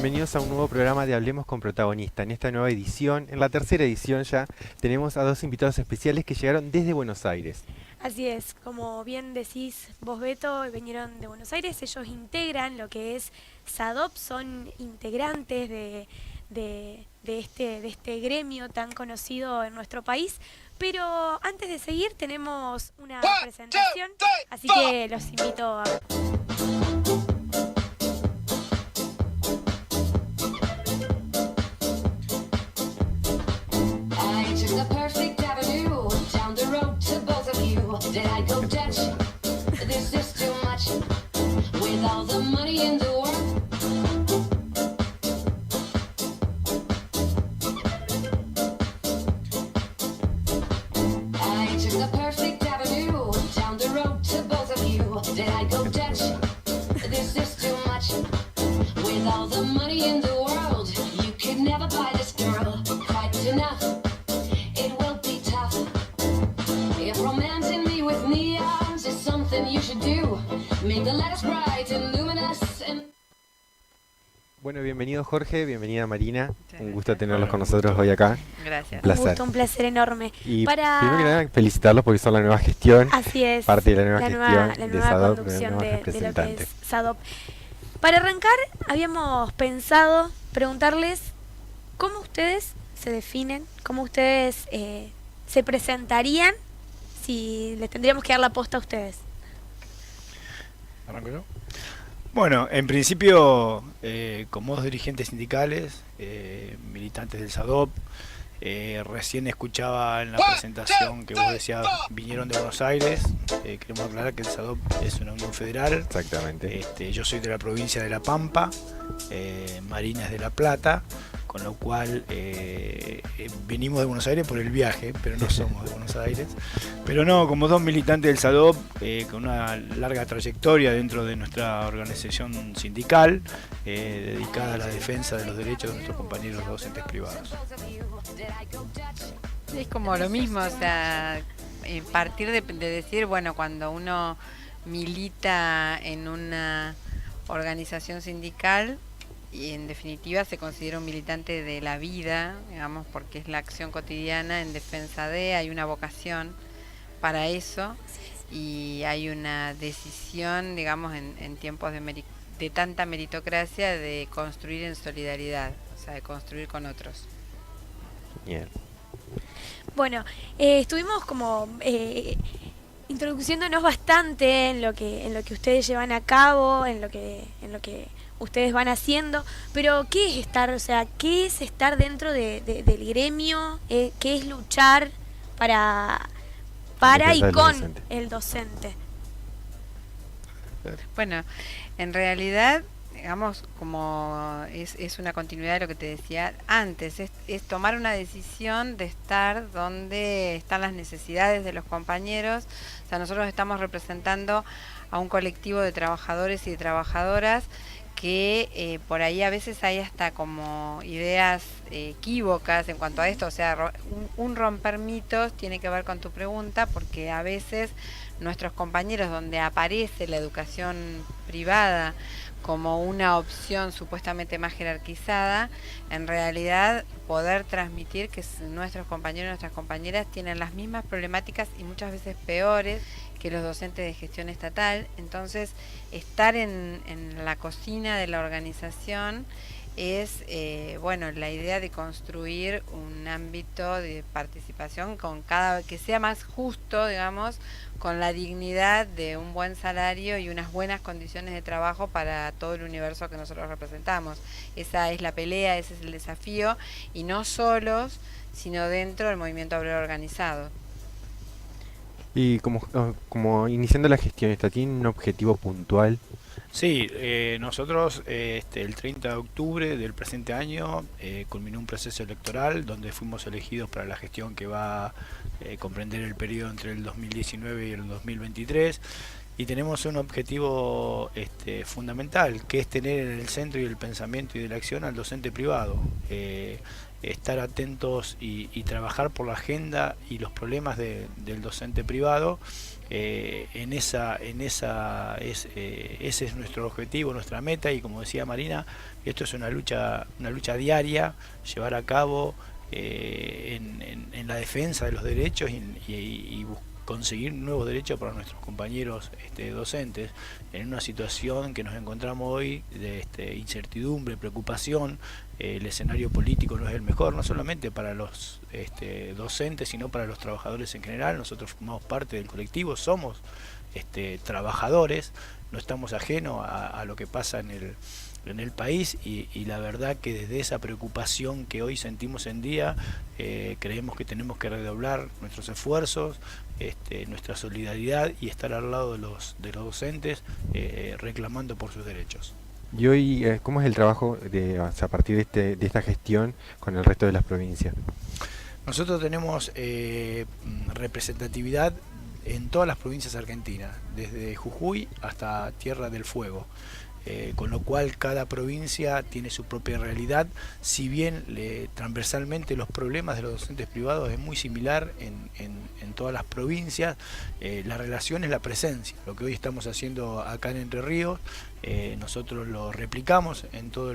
Bienvenidos a un nuevo programa de Hablemos con Protagonista. En esta nueva edición, en la tercera edición ya, tenemos a dos invitados especiales que llegaron desde Buenos Aires. Así es, como bien decís vos, Beto, vinieron de Buenos Aires, ellos integran lo que es SADOP, son integrantes de este gremio tan conocido en nuestro país. Pero antes de seguir tenemos una presentación, así que los invito a ver. Did I go Dutch? This is too much. With all the money in the world. I took the perfect avenue down the road to both of you. Did I go Dutch? This is too much. With all the money in the world, you could never buy this girl quite enough. It will be tough. If romancing me with neons is something you should do, make the letters bright and luminous and... Bueno, bienvenido Jorge, bienvenida Marina. Muchas Un gusto gracias. tenerlos con nosotros hoy acá. Gracias. Placer. Un placer enorme. Y Para- primero que nada, felicitarlos porque son la nueva gestión. Así es, Parte de la nueva la gestión de nueva SADOP, conducción nuevos de lo que representantes. es SADOP. Para arrancar, habíamos pensado preguntarles cómo ustedes se definen, cómo ustedes se presentarían si les tendríamos que dar la posta a ustedes. ¿Arranco yo? Bueno, en principio, como dos dirigentes sindicales, militantes del SADOP, recién escuchaba en la presentación que vos decías, vinieron de Buenos Aires. Queremos aclarar que el SADOP es una unión federal. Exactamente. Yo soy de la provincia de La Pampa, Marina es de La Plata, con lo cual venimos de Buenos Aires por el viaje, pero no somos de Buenos Aires. Pero no, como dos militantes del SADOP, con una larga trayectoria dentro de nuestra organización sindical, dedicada a la defensa de los derechos de nuestros compañeros docentes privados. Es como lo mismo, o sea, partir de decir, bueno, cuando uno milita en una organización sindical y en definitiva se considera un militante de la vida, digamos, porque es la acción cotidiana en defensa de, hay una vocación para eso y hay una decisión, digamos, en tiempos de tanta meritocracia de construir en solidaridad, o sea, de construir con otros. Bien. Bueno, estuvimos como introduciéndonos bastante en lo que ustedes llevan a cabo, en lo que ustedes van haciendo, pero ¿qué es estar, o sea, qué es estar dentro del gremio? ¿Qué es luchar para y Defensa del con docente. el docente? Bueno, en realidad, digamos, como es una continuidad de lo que te decía antes, es tomar una decisión de estar donde están las necesidades de los compañeros. O sea, nosotros estamos representando a un colectivo de trabajadores y de trabajadoras que por ahí a veces hay hasta como ideas equívocas en cuanto a esto. O sea, un romper mitos tiene que ver con tu pregunta, porque a veces nuestros compañeros, donde aparece la educación privada como una opción supuestamente más jerarquizada, en realidad poder transmitir que nuestros compañeros y nuestras compañeras tienen las mismas problemáticas y muchas veces peores que los docentes de gestión estatal. Entonces, estar en la cocina de la organización es, bueno, la idea de construir un ámbito de participación con que sea más justo, digamos, con la dignidad de un buen salario y unas buenas condiciones de trabajo para todo el universo que nosotros representamos. Esa es la pelea, ese es el desafío, y no solos, sino dentro del movimiento obrero organizado. Y como iniciando la gestión, ¿esta tiene un objetivo puntual? Sí, nosotros el 30 de octubre del presente año culminó un proceso electoral donde fuimos elegidos para la gestión que va a comprender el periodo entre el 2019 y el 2023, y tenemos un objetivo fundamental, que es tener en el centro y el pensamiento y de la acción al docente privado. estar atentos y trabajar por la agenda y los problemas del docente privado. Ese es nuestro objetivo, nuestra meta, y como decía Marina, esto es una lucha diaria, llevar a cabo en la defensa de los derechos y conseguir nuevos derechos para nuestros compañeros docentes en una situación que nos encontramos hoy de incertidumbre, preocupación. El escenario político no es el mejor, no solamente para los docentes, sino para los trabajadores en general. Nosotros formamos parte del colectivo, somos trabajadores, no estamos ajenos a lo que pasa en el país, y la verdad que desde esa preocupación que hoy sentimos en día, creemos que tenemos que redoblar nuestros esfuerzos, nuestra solidaridad, y estar al lado de los docentes reclamando por sus derechos. Y hoy, ¿cómo es el trabajo a partir de esta gestión con el resto de las provincias? Nosotros tenemos representatividad en todas las provincias argentinas, desde Jujuy hasta Tierra del Fuego. Con lo cual cada provincia tiene su propia realidad, si bien transversalmente los problemas de los docentes privados es muy similar en todas las provincias. La relación es la presencia, lo que hoy estamos haciendo acá en Entre Ríos, nosotros lo replicamos en todo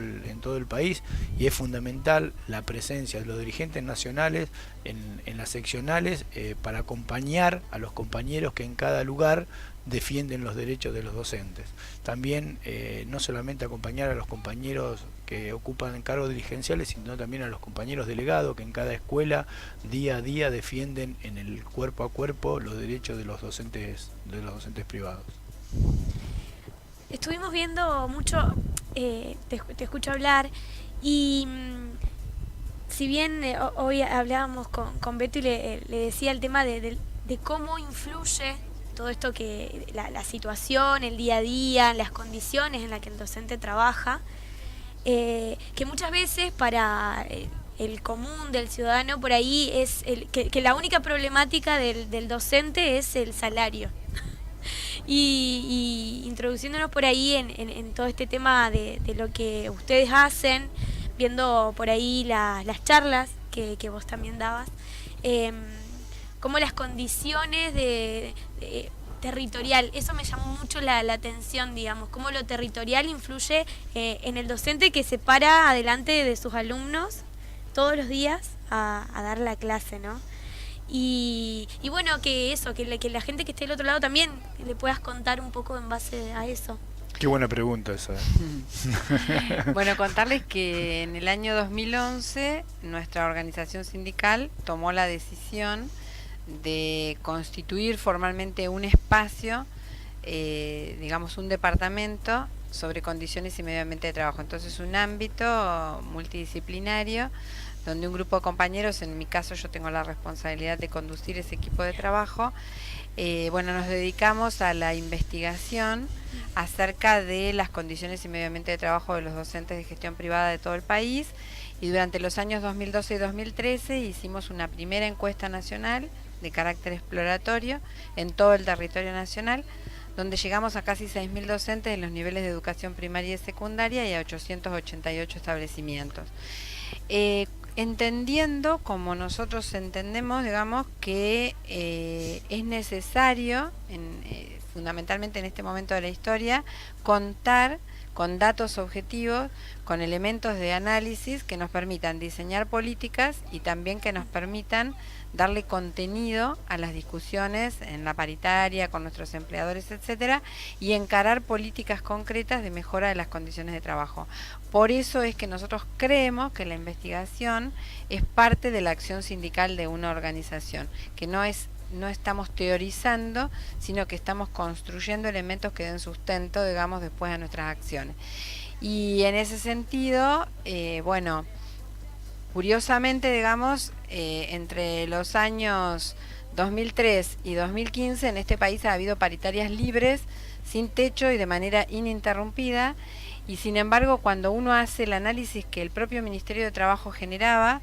el país, y es fundamental la presencia de los dirigentes nacionales en las seccionales para acompañar a los compañeros que en cada lugar defienden los derechos de los docentes. También no solamente acompañar a los compañeros que ocupan cargos dirigenciales, sino también a los compañeros delegados que en cada escuela día a día defienden en el cuerpo a cuerpo los derechos de los docentes privados. Estuvimos viendo mucho, te escucho hablar, y si bien hoy hablábamos con Beto y le decía el tema de cómo influye todo esto, que la situación, el día a día, las condiciones en las que el docente trabaja, que muchas veces para el común del ciudadano por ahí es que la única problemática del docente es el salario. Y introduciéndonos por ahí en todo este tema de lo que ustedes hacen, viendo por ahí las charlas que vos también dabas, como las condiciones territorial, eso me llamó mucho la atención, digamos, cómo lo territorial influye en el docente que se para adelante de sus alumnos todos los días a dar la clase, ¿no? Y bueno, que la gente que esté del otro lado también le puedas contar un poco en base a eso. Qué buena pregunta esa. Bueno, contarles que en el año 2011 nuestra organización sindical tomó la decisión de constituir formalmente un espacio, digamos un departamento sobre condiciones y medio ambiente de trabajo. Entonces un ámbito multidisciplinario donde un grupo de compañeros, en mi caso yo tengo la responsabilidad de conducir ese equipo de trabajo, nos dedicamos a la investigación acerca de las condiciones y medio ambiente de trabajo de los docentes de gestión privada de todo el país, y durante los años 2012 y 2013 hicimos una primera encuesta nacional de carácter exploratorio en todo el territorio nacional, donde llegamos a casi 6.000 docentes en los niveles de educación primaria y secundaria y a 888 establecimientos. Entendiendo, como nosotros entendemos, digamos, que es necesario, fundamentalmente en este momento de la historia, contar con datos objetivos, con elementos de análisis que nos permitan diseñar políticas y también que nos permitan darle contenido a las discusiones en la paritaria, con nuestros empleadores, etcétera, y encarar políticas concretas de mejora de las condiciones de trabajo. Por eso es que nosotros creemos que la investigación es parte de la acción sindical de una organización, que no estamos teorizando, sino que estamos construyendo elementos que den sustento, digamos, después a nuestras acciones. Y en ese sentido, curiosamente, digamos, entre los años 2003 y 2015 en este país ha habido paritarias libres, sin techo y de manera ininterrumpida, y sin embargo cuando uno hace el análisis que el propio Ministerio de Trabajo generaba,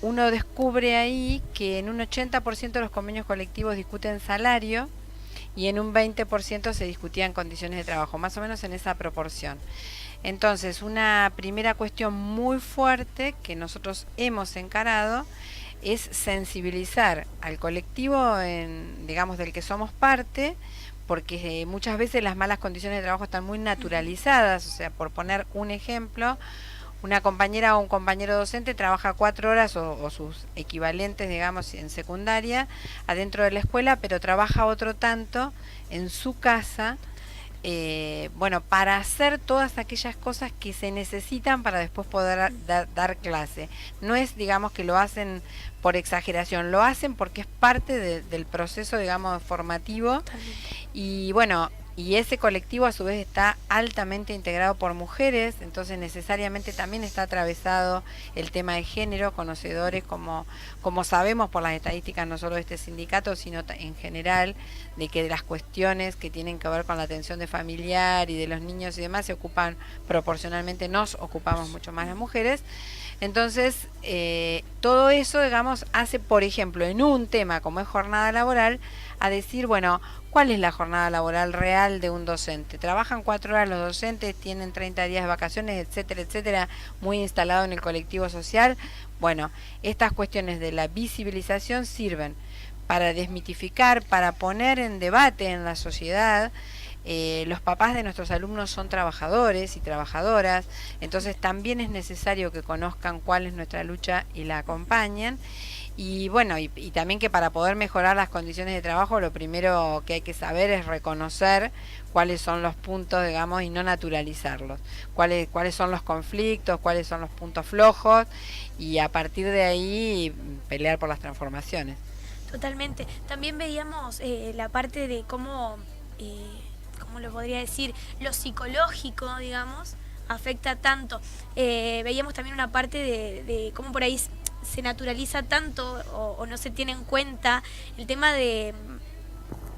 uno descubre ahí que en un 80% de los convenios colectivos discuten salario y en un 20% se discutían condiciones de trabajo, más o menos en esa proporción. Entonces, una primera cuestión muy fuerte que nosotros hemos encarado es sensibilizar al colectivo, digamos, del que somos parte, porque muchas veces las malas condiciones de trabajo están muy naturalizadas. O sea, por poner un ejemplo, una compañera o un compañero docente trabaja 4 horas o sus equivalentes, digamos, en secundaria, adentro de la escuela, pero trabaja otro tanto en su casa, bueno, para hacer todas aquellas cosas que se necesitan para después poder dar clase. No es, digamos, que lo hacen por exageración, lo hacen porque es parte del proceso, digamos, formativo. Y bueno, y ese colectivo a su vez está altamente integrado por mujeres, entonces necesariamente también está atravesado el tema de género, conocedores como sabemos por las estadísticas no solo de este sindicato, sino en general, de que de las cuestiones que tienen que ver con la atención de familiar y de los niños y demás se ocupan proporcionalmente, nos ocupamos mucho más las mujeres. Entonces, todo eso, digamos, hace, por ejemplo, en un tema como es jornada laboral, a decir, bueno, ¿cuál es la jornada laboral real de un docente? Trabajan 4 horas los docentes, tienen 30 días de vacaciones, etcétera, etcétera, muy instalado en el colectivo social. Bueno, estas cuestiones de la visibilización sirven para desmitificar, para poner en debate en la sociedad. Los papás de nuestros alumnos son trabajadores y trabajadoras, entonces también es necesario que conozcan cuál es nuestra lucha y la acompañen. Y bueno, y también que para poder mejorar las condiciones de trabajo, lo primero que hay que saber es reconocer cuáles son los puntos, digamos, y no naturalizarlos. Cuáles son los conflictos, cuáles son los puntos flojos, y a partir de ahí pelear por las transformaciones. Totalmente. También veíamos la parte de cómo, ¿cómo lo podría decir? Lo psicológico, digamos, afecta tanto. Veíamos también una parte de cómo por ahí se naturaliza tanto o no se tiene en cuenta el tema de,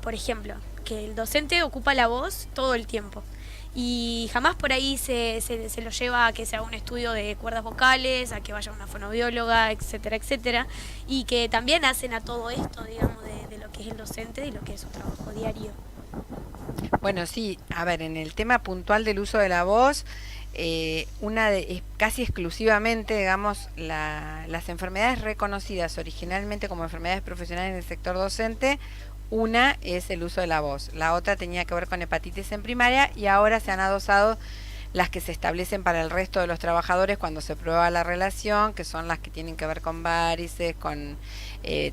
por ejemplo, que el docente ocupa la voz todo el tiempo y jamás por ahí se lo lleva a que se haga un estudio de cuerdas vocales, a que vaya una fonoaudióloga, etcétera, etcétera, y que también hacen a todo esto, digamos, de lo que es el docente y lo que es su trabajo diario. Bueno, sí, a ver, en el tema puntual del uso de la voz, casi exclusivamente, digamos, las enfermedades reconocidas originalmente como enfermedades profesionales en el sector docente, una es el uso de la voz, la otra tenía que ver con hepatitis en primaria y ahora se han adosado las que se establecen para el resto de los trabajadores cuando se prueba la relación, que son las que tienen que ver con varices, con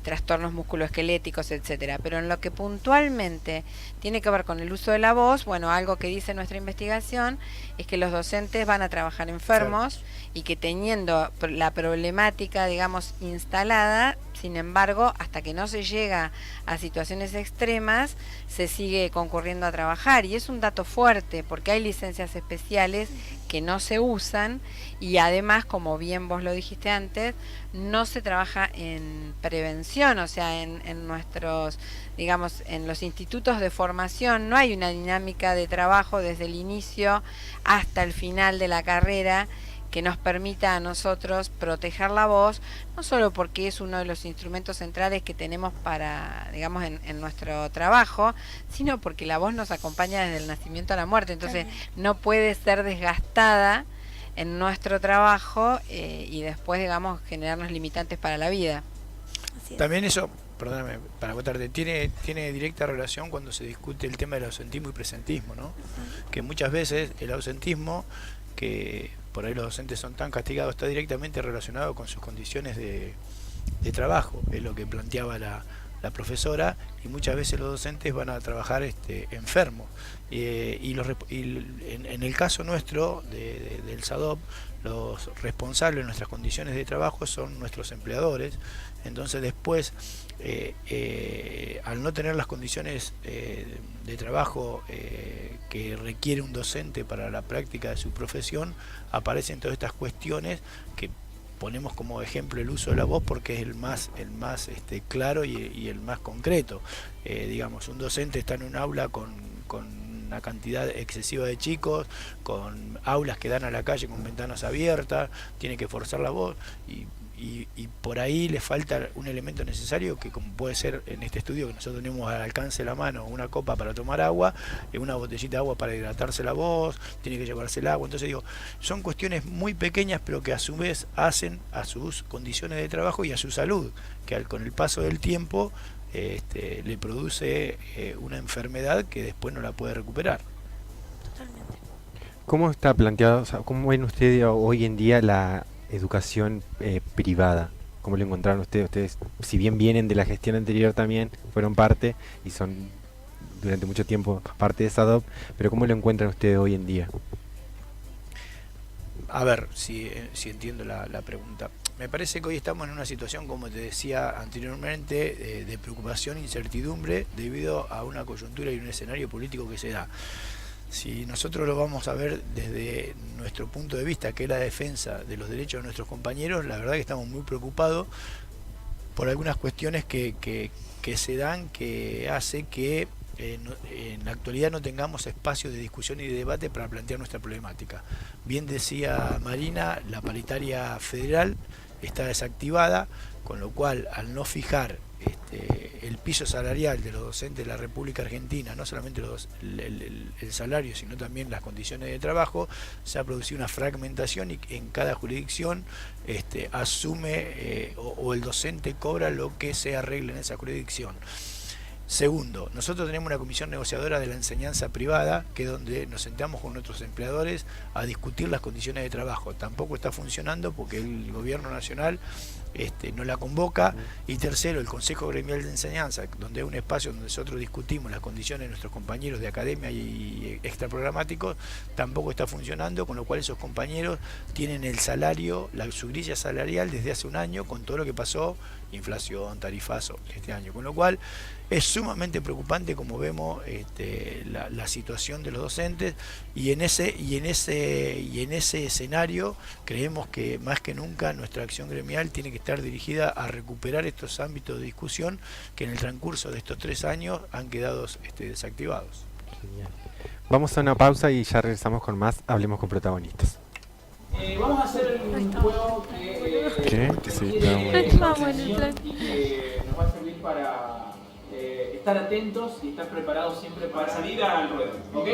trastornos musculoesqueléticos, etcétera. Pero en lo que puntualmente tiene que ver con el uso de la voz, bueno, algo que dice nuestra investigación es que los docentes van a trabajar enfermos y que teniendo la problemática, digamos, instalada, sin embargo, hasta que no se llega a situaciones extremas, se sigue concurriendo a trabajar. Y es un dato fuerte, porque hay licencias especiales que no se usan y además, como bien vos lo dijiste antes, no se trabaja en prevención, o sea, en nuestros, digamos, en los institutos de formación no hay una dinámica de trabajo desde el inicio hasta el final de la carrera que nos permita a nosotros proteger la voz, no solo porque es uno de los instrumentos centrales que tenemos para, digamos, en nuestro trabajo, sino porque la voz nos acompaña desde el nacimiento a la muerte, entonces no puede ser desgastada en nuestro trabajo y después, digamos, generarnos limitantes para la vida. También eso, perdóname, para contarte, tiene directa relación cuando se discute el tema del ausentismo y presentismo, ¿no? Que muchas veces el ausentismo, que por ahí los docentes son tan castigados, está directamente relacionado con sus condiciones de trabajo, es lo que planteaba la profesora, y muchas veces los docentes van a trabajar enfermos. En el caso nuestro, del SADOP, los responsables de nuestras condiciones de trabajo son nuestros empleadores. Entonces después, al no tener las condiciones de trabajo que requiere un docente para la práctica de su profesión, aparecen todas estas cuestiones que ponemos como ejemplo el uso de la voz porque es el más claro y el más concreto. Digamos, un docente está en un aula con una cantidad excesiva de chicos, con aulas que dan a la calle con ventanas abiertas, tiene que forzar la voz y por ahí le falta un elemento necesario que, como puede ser en este estudio que nosotros tenemos al alcance de la mano, una copa para tomar agua, una botellita de agua para hidratarse la voz, tiene que llevarse el agua. Entonces digo, son cuestiones muy pequeñas pero que a su vez hacen a sus condiciones de trabajo y a su salud, que con el paso del tiempo le produce una enfermedad que después no la puede recuperar. Totalmente. ¿Cómo está planteado, o sea, cómo ven ustedes hoy en día la educación privada? ¿Cómo lo encontraron ustedes? Ustedes, si bien vienen de la gestión anterior también, fueron parte y son durante mucho tiempo parte de SADOP, pero ¿cómo lo encuentran ustedes hoy en día? A ver, si entiendo la pregunta. Me parece que hoy estamos en una situación, como te decía anteriormente, de preocupación e incertidumbre debido a una coyuntura y un escenario político que se da. Si nosotros lo vamos a ver desde nuestro punto de vista, que es la defensa de los derechos de nuestros compañeros, la verdad que estamos muy preocupados por algunas cuestiones que se dan, que hace que en la actualidad no tengamos espacio de discusión y de debate para plantear nuestra problemática. Bien decía Marina, la paritaria federal está desactivada, con lo cual al no fijar el piso salarial de los docentes de la República Argentina, no solamente el salario, sino también las condiciones de trabajo, se ha producido una fragmentación y en cada jurisdicción asume o el docente cobra lo que se arregle en esa jurisdicción. Segundo, nosotros tenemos una comisión negociadora de la enseñanza privada, que es donde nos sentamos con nuestros empleadores a discutir las condiciones de trabajo. Tampoco está funcionando porque el gobierno nacional no la convoca. Y tercero, el Consejo Gremial de Enseñanza, donde es un espacio donde nosotros discutimos las condiciones de nuestros compañeros de academia y extraprogramáticos, tampoco está funcionando, con lo cual esos compañeros tienen el salario, su grilla salarial desde hace un año, con todo lo que pasó, inflación, tarifazo este año, con lo cual es sumamente preocupante como vemos la situación de los docentes y en ese escenario creemos que más que nunca nuestra acción gremial tiene que estar dirigida a recuperar estos ámbitos de discusión que en el transcurso de estos 3 años han quedado desactivados. Genial. Vamos a una pausa y ya regresamos con más Hablemos con Protagonistas. Vamos a hacer un juego que ¿Qué? Sí, está bueno. nos va a servir para estar atentos y estar preparados siempre para salir al ruedo, ¿ok?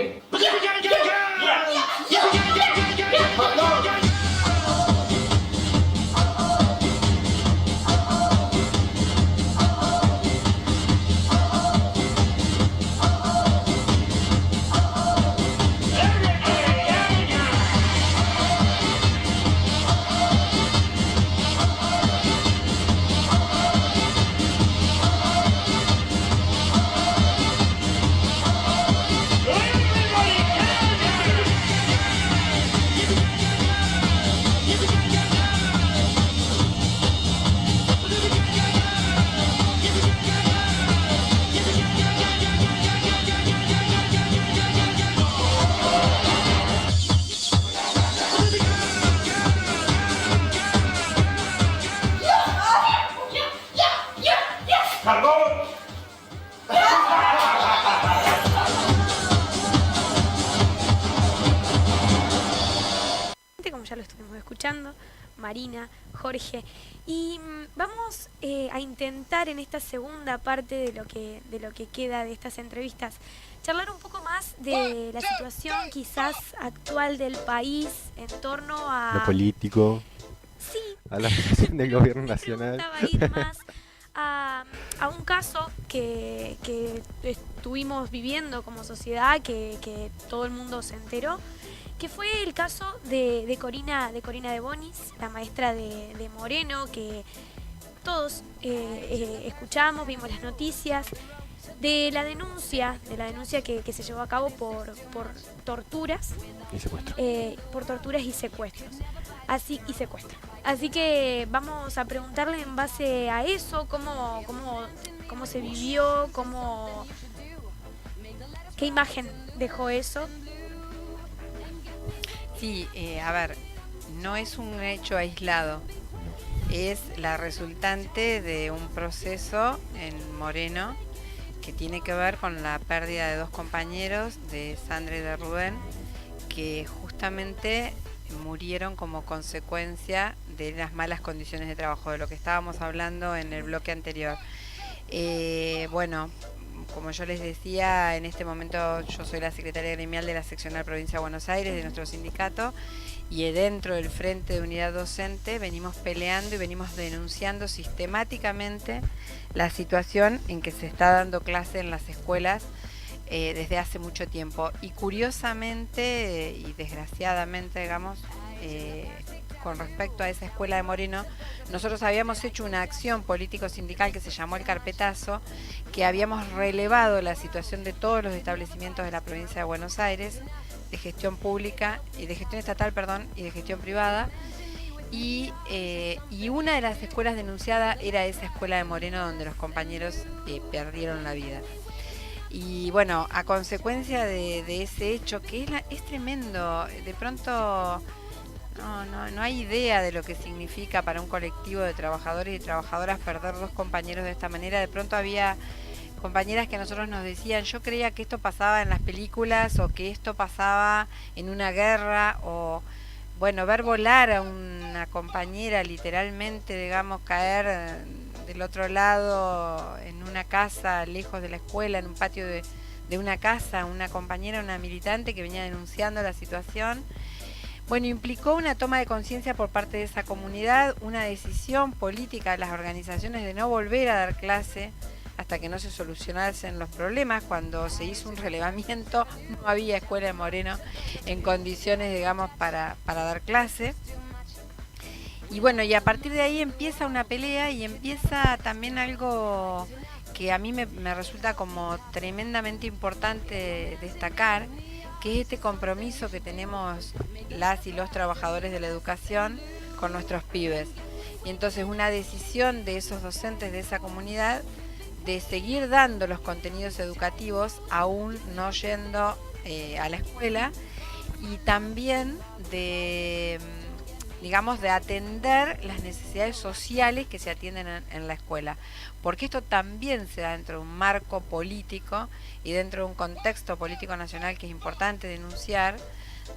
Como ya lo estuvimos escuchando, Marina, Jorge, y vamos a intentar en esta segunda parte de lo que queda de estas entrevistas charlar un poco más de la situación quizás actual del país en torno a Lo político, sí, a la situación del gobierno nacional. Me gustaba ir más a un caso que estuvimos viviendo como sociedad, que todo el mundo se enteró, que fue el caso de Corina de Bonis, la maestra de Moreno, que todos escuchamos, vimos las noticias, de la denuncia que se llevó a cabo por torturas Y secuestro. por torturas y secuestros. Así que vamos a preguntarle en base a eso cómo se vivió, qué imagen dejó eso. Sí, a ver, no es un hecho aislado, es la resultante de un proceso en Moreno que tiene que ver con la pérdida de 2 compañeros, de Sandra y de Rubén, que justamente murieron como consecuencia de las malas condiciones de trabajo, de lo que estábamos hablando en el bloque anterior. Bueno, como yo les decía, en este momento yo soy la secretaria gremial de la seccional Provincia de Buenos Aires de nuestro sindicato, y dentro del Frente de Unidad Docente venimos peleando y venimos denunciando sistemáticamente la situación en que se está dando clase en las escuelas desde hace mucho tiempo. Y curiosamente y desgraciadamente, digamos, con respecto a esa escuela de Moreno, nosotros habíamos hecho una acción político-sindical que se llamó el carpetazo, que habíamos relevado la situación de todos los establecimientos de la provincia de Buenos Aires, de gestión pública y de gestión estatal, perdón, y de gestión privada, y una de las escuelas denunciadas era esa escuela de Moreno donde los compañeros perdieron la vida. Y bueno, a consecuencia de ese hecho, que es tremendo, de pronto no hay idea de lo que significa para un colectivo de trabajadores y trabajadoras perder 2 compañeros de esta manera. De pronto había compañeras que a nosotros nos decían, yo creía que esto pasaba en las películas, o que esto pasaba en una guerra, o bueno, ver volar a una compañera literalmente, digamos, caer del otro lado en una casa lejos de la escuela, en un patio de una casa, una compañera, una militante que venía denunciando la situación. Bueno, implicó una toma de conciencia por parte de esa comunidad, una decisión política de las organizaciones de no volver a dar clase hasta que no se solucionasen los problemas. Cuando se hizo un relevamiento, no había escuela de Moreno en condiciones, digamos, para dar clase. Y bueno, y a partir de ahí empieza una pelea, y empieza también algo que a mí me resulta como tremendamente importante destacar, que es este compromiso que tenemos las y los trabajadores de la educación con nuestros pibes. Y entonces una decisión de esos docentes de esa comunidad de seguir dando los contenidos educativos aún no yendo a la escuela, y también de, digamos, de atender las necesidades sociales que se atienden en la escuela, porque esto también se da dentro de un marco político y dentro de un contexto político nacional que es importante denunciar,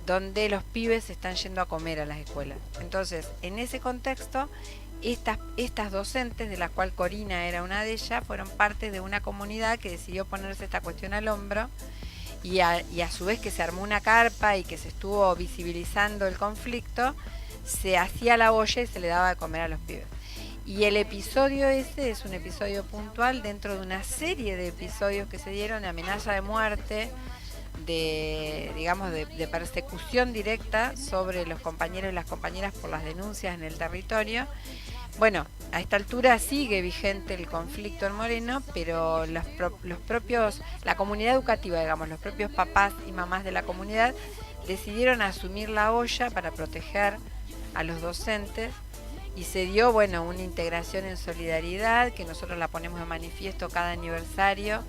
donde los pibes están yendo a comer a las escuelas. Entonces, en ese contexto, estas docentes, de las cuales Corina era una de ellas, fueron parte de una comunidad que decidió ponerse esta cuestión al hombro, y a su vez que se armó una carpa y que se estuvo visibilizando el conflicto, se hacía la olla y se le daba de comer a los pibes. Y el episodio ese es un episodio puntual dentro de una serie de episodios que se dieron de amenaza de muerte, de persecución directa sobre los compañeros y las compañeras por las denuncias en el territorio. Bueno, a esta altura sigue vigente el conflicto en Moreno, pero la comunidad educativa, digamos, los propios papás y mamás de la comunidad decidieron asumir la olla para proteger a los docentes, y se dio, bueno, una integración en solidaridad que nosotros la ponemos de manifiesto cada aniversario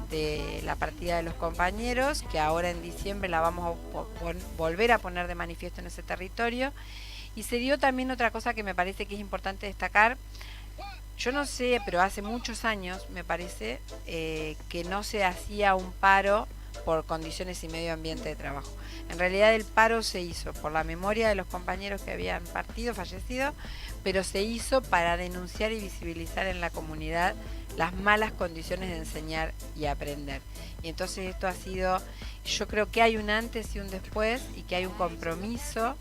de la partida de los compañeros, que ahora en diciembre la vamos a volver a poner de manifiesto en ese territorio. Y se dio también otra cosa que me parece que es importante destacar. Yo no sé, pero hace muchos años, me parece, que no se hacía un paro por condiciones y medio ambiente de trabajo. En realidad el paro se hizo por la memoria de los compañeros que habían fallecido, pero se hizo para denunciar y visibilizar en la comunidad las malas condiciones de enseñar y aprender. Y entonces esto ha sido, yo creo que hay un antes y un después, y que hay un compromiso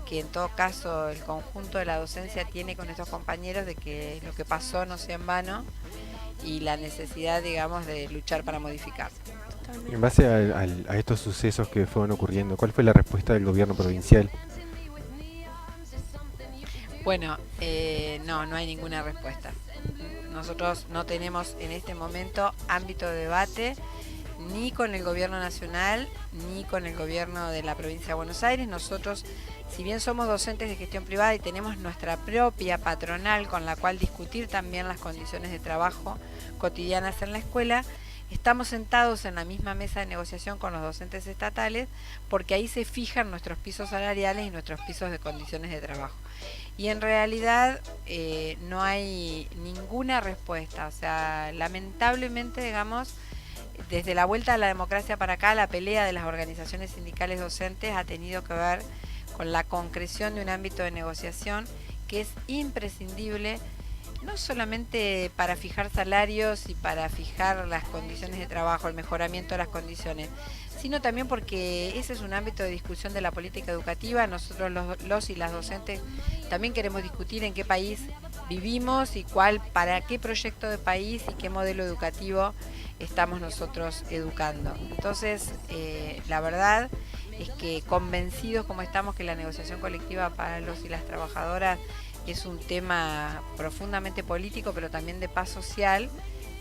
que en todo caso el conjunto de la docencia tiene con estos compañeros, de que lo que pasó no sea en vano, y la necesidad, digamos, de luchar para modificar. En base a estos sucesos que fueron ocurriendo, ¿cuál fue la respuesta del gobierno provincial? Bueno, no hay ninguna respuesta. Nosotros no tenemos en este momento ámbito de debate ni con el gobierno nacional ni con el gobierno de la provincia de Buenos Aires. Nosotros, si bien somos docentes de gestión privada y tenemos nuestra propia patronal con la cual discutir también las condiciones de trabajo cotidianas en la escuela, estamos sentados en la misma mesa de negociación con los docentes estatales, porque ahí se fijan nuestros pisos salariales y nuestros pisos de condiciones de trabajo. Y en realidad no hay ninguna respuesta. O sea, lamentablemente, digamos, desde la vuelta a la democracia para acá, la pelea de las organizaciones sindicales docentes ha tenido que ver con la concreción de un ámbito de negociación que es imprescindible, no solamente para fijar salarios y para fijar las condiciones de trabajo, el mejoramiento de las condiciones, sino también porque ese es un ámbito de discusión de la política educativa. Nosotros los y las docentes también queremos discutir en qué país vivimos y para qué proyecto de país y qué modelo educativo estamos nosotros educando. Entonces, la verdad es que convencidos como estamos que la negociación colectiva para los y las trabajadoras es un tema profundamente político, pero también de paz social,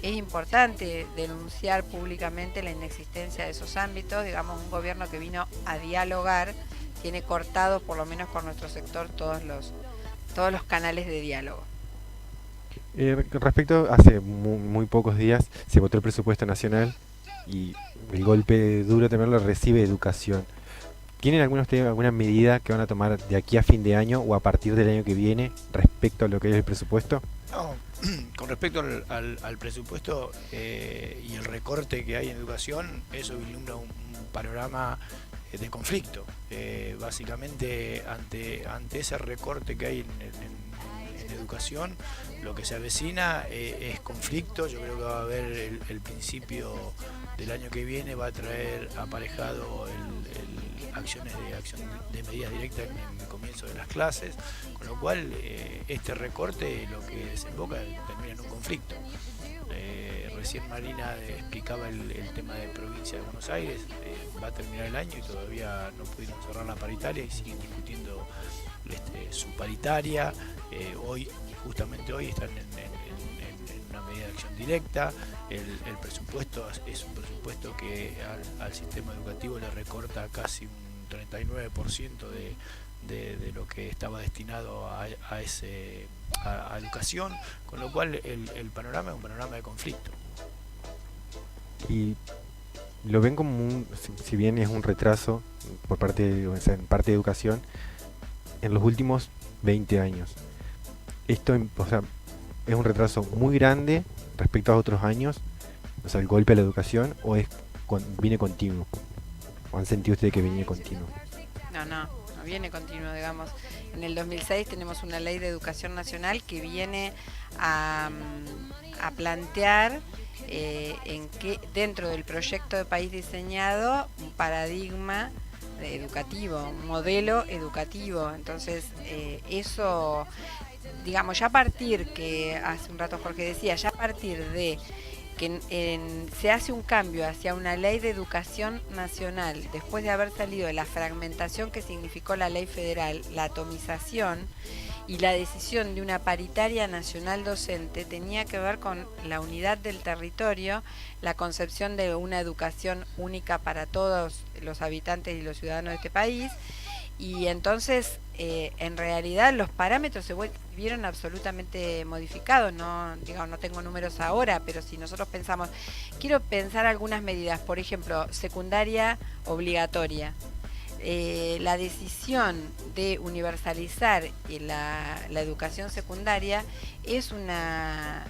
es importante denunciar públicamente la inexistencia de esos ámbitos. Digamos, un gobierno que vino a dialogar tiene cortados, por lo menos con nuestro sector, todos los canales de diálogo. Respecto, hace muy pocos días se votó el presupuesto nacional y el golpe duro también lo recibe educación. ¿Tienen alguna medida que van a tomar de aquí a fin de año o a partir del año que viene respecto a lo que es el presupuesto? No, con respecto al presupuesto y el recorte que hay en educación, eso vislumbra un panorama de conflicto. Básicamente, ante ese recorte que hay en educación, lo que se avecina es conflicto. Yo creo que va a haber el principio del año que viene, va a traer aparejado acciones de medidas directas en el comienzo de las clases, con lo cual este recorte lo que desemboca termina en un conflicto. Recién Marina explicaba el tema de provincia de Buenos Aires. Va a terminar el año y todavía no pudieron cerrar la paritaria y siguen discutiendo su paritaria. Justamente hoy están en una medida de acción directa. El presupuesto es un presupuesto que al sistema educativo le recorta casi un 39% de lo que estaba destinado a educación, con lo cual el panorama es un panorama de conflicto. Y lo ven como si bien es un retraso por parte en parte de educación, en los últimos 20 años. Esto, es un retraso muy grande respecto a otros años, o sea, el golpe a la educación, o viene continuo. ¿O han sentido ustedes que viene continuo? No viene continuo, digamos. En el 2006 tenemos una ley de educación nacional que viene a plantear dentro del proyecto de país diseñado un paradigma educativo, un modelo educativo. Entonces, eso, digamos, ya a partir que hace un rato Jorge decía, ya a partir de que se hace un cambio hacia una ley de educación nacional, después de haber salido de la fragmentación que significó la ley federal, la atomización y la decisión de una paritaria nacional docente, tenía que ver con la unidad del territorio, la concepción de una educación única para todos los habitantes y los ciudadanos de este país. Y entonces, en realidad, los parámetros se vieron absolutamente modificados. No tengo números ahora, pero si nosotros quiero pensar algunas medidas, por ejemplo, secundaria obligatoria. La decisión de universalizar la educación secundaria es una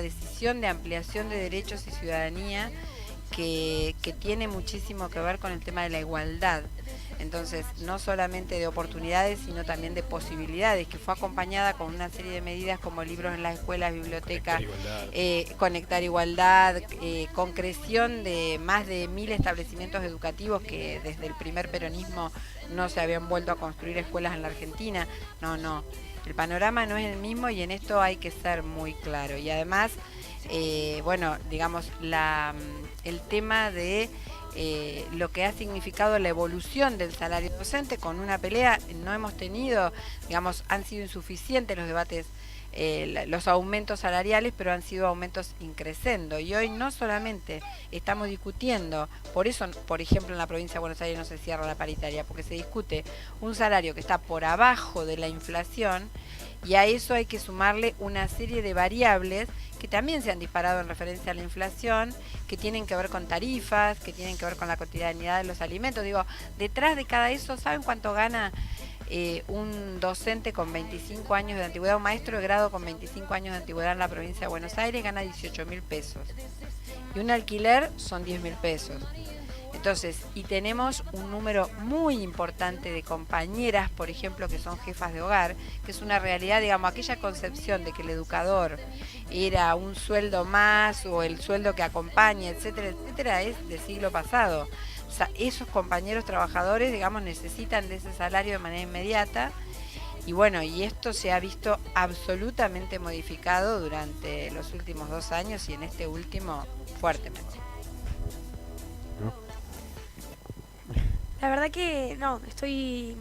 decisión de ampliación de derechos y ciudadanía que tiene muchísimo que ver con el tema de la igualdad. Entonces, no solamente de oportunidades, sino también de posibilidades, que fue acompañada con una serie de medidas como libros en las escuelas, bibliotecas, conectar igualdad, concreción de más de 1000 establecimientos educativos que desde el primer peronismo no se habían vuelto a construir escuelas en la Argentina. No, el panorama no es el mismo y en esto hay que ser muy claro. Y además, el tema de lo que ha significado la evolución del salario docente, con una pelea no hemos tenido, han sido insuficientes los debates, los aumentos salariales, pero han sido aumentos increscendo. Y hoy no solamente estamos discutiendo, por eso, por ejemplo, en la provincia de Buenos Aires no se cierra la paritaria, porque se discute un salario que está por abajo de la inflación Y a eso hay que sumarle una serie de variables que también se han disparado en referencia a la inflación, que tienen que ver con tarifas, que tienen que ver con la cotidianidad de los alimentos. Digo, detrás de cada eso, ¿saben cuánto gana un docente con 25 años de antigüedad, un maestro de grado con 25 años de antigüedad en la provincia de Buenos Aires? Gana 18.000 pesos. Y un alquiler son 10.000 pesos. Entonces, y tenemos un número muy importante de compañeras, por ejemplo, que son jefas de hogar, que es una realidad, digamos, aquella concepción de que el educador era un sueldo más o el sueldo que acompaña, etcétera, etcétera, es del siglo pasado. O sea, esos compañeros trabajadores, digamos, necesitan de ese salario de manera inmediata. Y bueno, y esto se ha visto absolutamente modificado durante los últimos 2 años y en este último fuertemente. La verdad que no, estoy...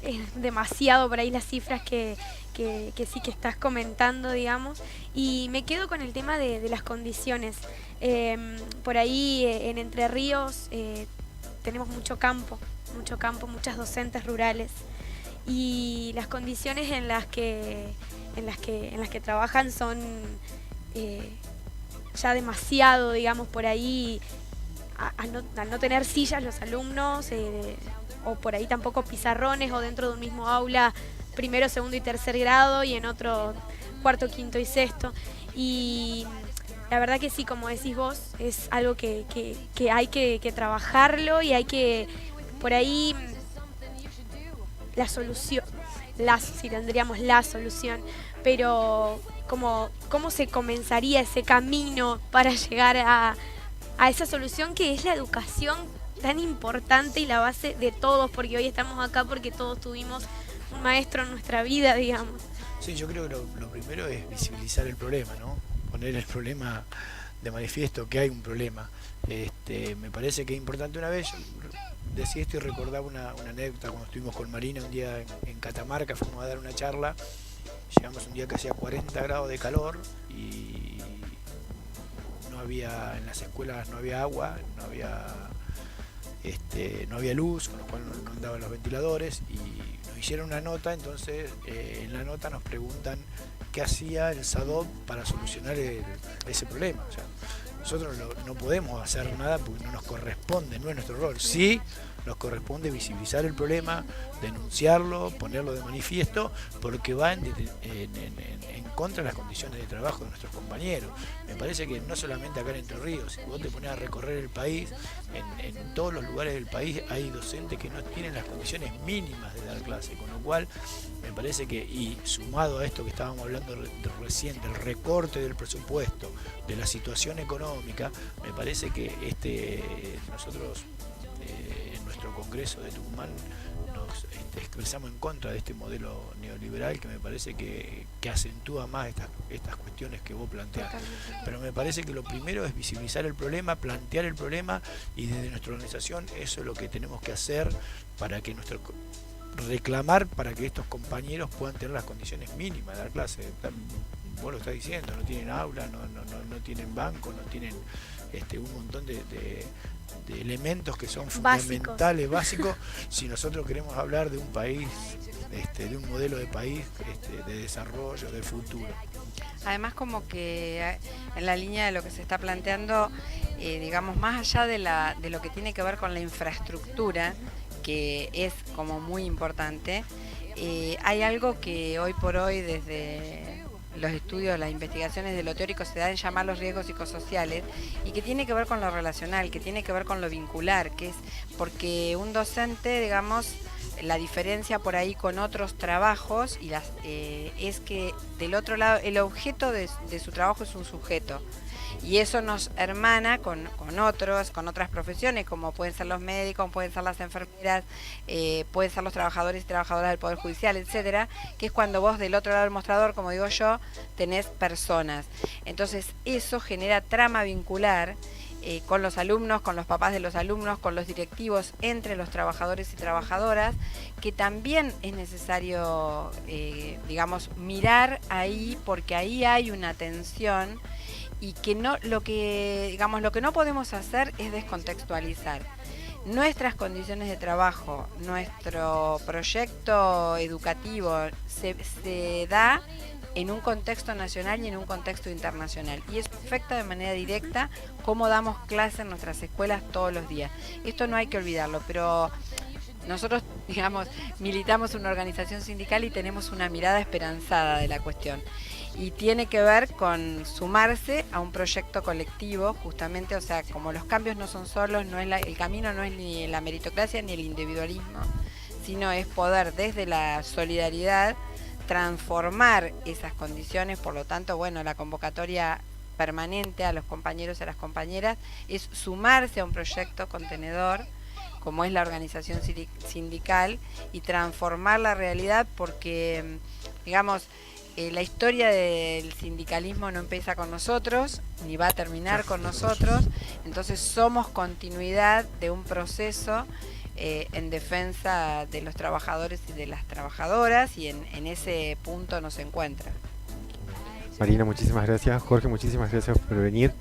Es demasiado por ahí las cifras que sí que estás comentando, digamos. Y me quedo con el tema de las condiciones. Por ahí en Entre Ríos tenemos mucho campo, muchas docentes rurales. Y las condiciones en las que trabajan son ya demasiado, digamos, por ahí... Al no tener sillas los alumnos, o por ahí tampoco pizarrones, o dentro de un mismo aula, primero, segundo y tercer grado, y en otro cuarto, quinto y sexto. Y la verdad que sí, como decís vos, es algo que hay que trabajarlo, y hay que, por ahí, la solución, si tendríamos la solución, pero ¿cómo se comenzaría ese camino para llegar a esa solución que es la educación tan importante y la base de todos? Porque hoy estamos acá porque todos tuvimos un maestro en nuestra vida, digamos. Sí, yo creo que lo primero es visibilizar el problema, ¿no? Poner el problema de manifiesto, que hay un problema. Me parece que es importante. Una vez, yo decía esto y recordaba una anécdota cuando estuvimos con Marina un día en Catamarca, fuimos a dar una charla, llegamos un día que hacía 40 grados de calor y en las escuelas no había agua, no había luz, con lo cual no andaban los ventiladores, y nos hicieron una nota. Entonces en la nota nos preguntan qué hacía el SADOP para solucionar ese problema. O sea, nosotros no podemos hacer nada porque no nos corresponde, no es nuestro rol. Sí nos corresponde visibilizar el problema, denunciarlo, ponerlo de manifiesto, porque va en contra de las condiciones de trabajo de nuestros compañeros. Me parece que no solamente acá en Entre Ríos, si vos te pones a recorrer el país, en todos los lugares del país hay docentes que no tienen las condiciones mínimas de dar clase, con lo cual me parece que, y sumado a esto que estábamos hablando recién, del recorte del presupuesto, de la situación económica, me parece que nosotros en nuestro Congreso de Tucumán nos expresamos en contra de este modelo neoliberal, que me parece que acentúa más estas cuestiones que vos planteás. Pero me parece que lo primero es visibilizar el problema, plantear el problema, y desde nuestra organización eso es lo que tenemos que hacer para que reclamar para que estos compañeros puedan tener las condiciones mínimas de dar clase. Vos lo estás diciendo, no tienen aula, no tienen banco, no tienen un montón de elementos que son fundamentales, básicos, si nosotros queremos hablar de un país, de un modelo de país, de desarrollo, de futuro. Además, como que en la línea de lo que se está planteando, digamos, más allá de lo que tiene que ver con la infraestructura, que es como muy importante, hay algo que hoy por hoy desde los estudios, las investigaciones de lo teórico se dan en llamar los riesgos psicosociales, y que tiene que ver con lo relacional, que tiene que ver con lo vincular, que es porque un docente, digamos, la diferencia por ahí con otros trabajos es que del otro lado el objeto de su trabajo es un sujeto. Y eso nos hermana con otras profesiones, como pueden ser los médicos, pueden ser las enfermeras, pueden ser los trabajadores y trabajadoras del Poder Judicial, etcétera, que es cuando vos del otro lado del mostrador, como digo yo, tenés personas. Entonces eso genera trama vincular con los alumnos, con los papás de los alumnos, con los directivos, entre los trabajadores y trabajadoras, que también es necesario, digamos, mirar ahí, porque ahí hay una tensión. Y que lo que no podemos hacer es descontextualizar. nuestras condiciones de trabajo, nuestro proyecto educativo se da en un contexto nacional y en un contexto internacional. Y eso afecta de manera directa cómo damos clase en nuestras escuelas todos los días. Esto no hay que olvidarlo, pero nosotros, digamos, militamos una organización sindical y tenemos una mirada esperanzada de la cuestión. Y tiene que ver con sumarse a un proyecto colectivo, justamente, o sea, como los cambios no son solos, no es el camino no es ni la meritocracia ni el individualismo, sino es poder desde la solidaridad transformar esas condiciones. Por lo tanto, bueno, la convocatoria permanente a los compañeros y a las compañeras es sumarse a un proyecto contenedor, como es la organización sindical, y transformar la realidad porque, digamos, la historia del sindicalismo no empieza con nosotros, ni va a terminar con nosotros, entonces somos continuidad de un proceso en defensa de los trabajadores y de las trabajadoras, y en ese punto nos encuentra. Marina, muchísimas gracias. Jorge, muchísimas gracias por venir.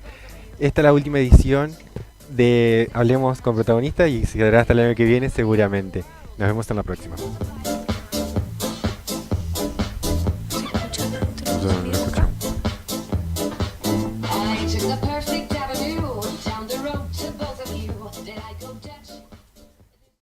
Esta es la última edición de Hablemos con Protagonistas y se quedará hasta el año que viene seguramente. Nos vemos en la próxima.